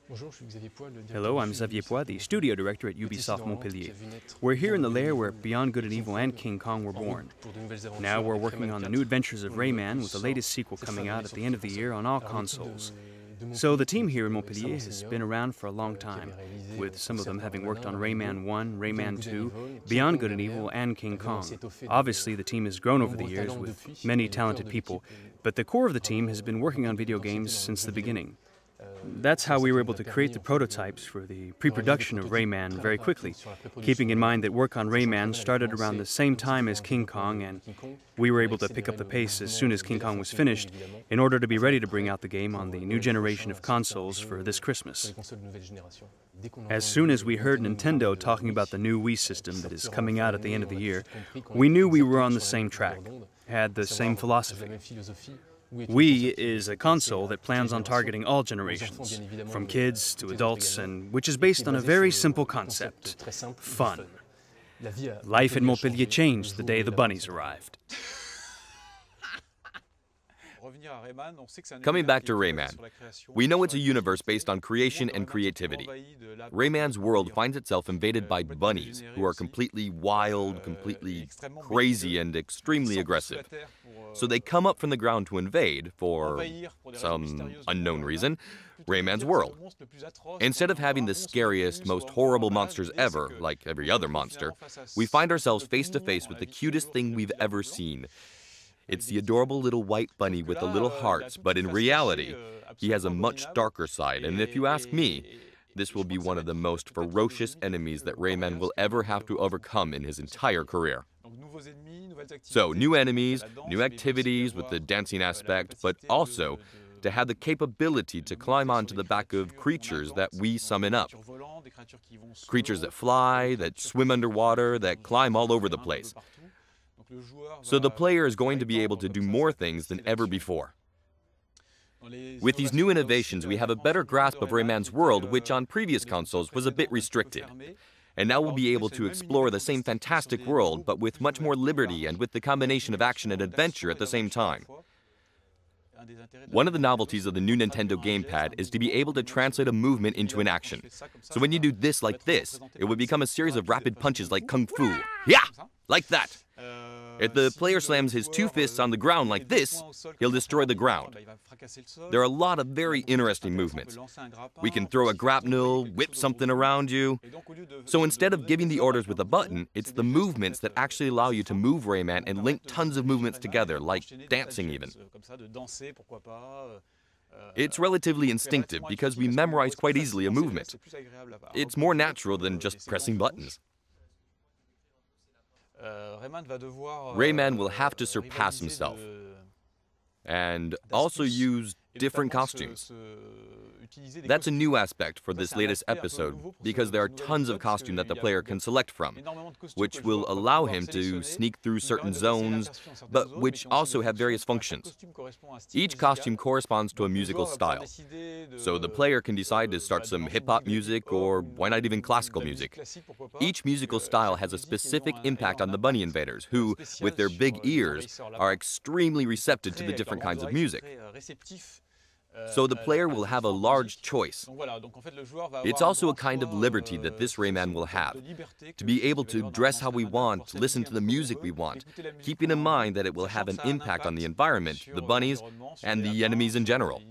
Hello, I'm Xavierem, the studio director at Ubisoft Montpellier. We're here in the lair where Beyond Good and Evil and King Kong were born. Now we're working on the new adventures of Rayman, with the latest sequel coming out at the end of the year on all consoles. So the team here in Montpellier has been around for a long time, with some of them having worked on Rayman 1, Rayman 2, Beyond Good and Evil, and King Kong. Obviously, the team has grown over the years with many talented people, but the core of the team has been working on video games since the beginning. That's how we were able to create the prototypes for the pre-production of Rayman very quickly, keeping in mind that work on Rayman started around the same time as King Kong, and we were able to pick up the pace as soon as King Kong was finished in order to be ready to bring out the game on the new generation of consoles for this Christmas. As soon as we heard Nintendo talking about the new Wii system that is coming out at the end of the year, we knew we were on the same track, had the same philosophy. Wii is a console that plans on targeting all generations, from kids to adults, and which is based on a very simple concept: fun. Life in Montpellier changed the day the bunnies arrived. Coming back to Rayman, we know it's a universe based on creation and creativity. Rayman's world finds itself invaded by bunnies who are completely wild, completely crazy, and extremely aggressive. So they come up from the ground to invade, for some unknown reason, Rayman's world. Instead of having the scariest, most horrible monsters ever, like every other monster, we find ourselves face to face with the cutest thing we've ever seen. It's the adorable little white bunny with the little hearts, but in reality, he has a much darker side, and if you ask me, this will be one of the most ferocious enemies that Rayman will ever have to overcome in his entire career. So, new enemies, new activities with the dancing aspect, but also to have the capability to climb onto the back of creatures that we summon up. Creatures that fly, that swim underwater, that climb all over the place. So the player is going to be able to do more things than ever before. With these new innovations, we have a better grasp of Rayman's world, which on previous consoles was a bit restricted. And now we'll be able to explore the same fantastic world, but with much more liberty and with the combination of action and adventure at the same time. One of the novelties of the new Nintendo gamepad is to be able to translate a movement into an action. So when you do this like this, it would become a series of rapid punches like Kung Fu. Yeah! Like that! If the player slams his two fists on the ground like this, he'll destroy the ground. There are a lot of very interesting movements. We can throw a grapnel, whip something around you. So instead of giving the orders with a button, it's the movements that actually allow you to move Rayman and link tons of movements together, like dancing even. It's relatively instinctive because we memorize quite easily a movement. It's more natural than just pressing buttons. Rayman will have to surpass himself and also use different costumes. That's a new aspect for this latest episode, because there are tons of costumes that the player can select from, which will allow him to sneak through certain zones, but which also have various functions. Each costume corresponds to a musical style, so the player can decide to start some hip-hop music, or why not even classical music. Each musical style has a specific impact on the bunny invaders, who, with their big ears, are extremely receptive to the different kinds of music. So the player will have a large choice. It's also a kind of liberty that this Rayman will have, to be able to dress how we want, listen to the music we want, keeping in mind that it will have an impact on the environment, the bunnies, and the enemies in general.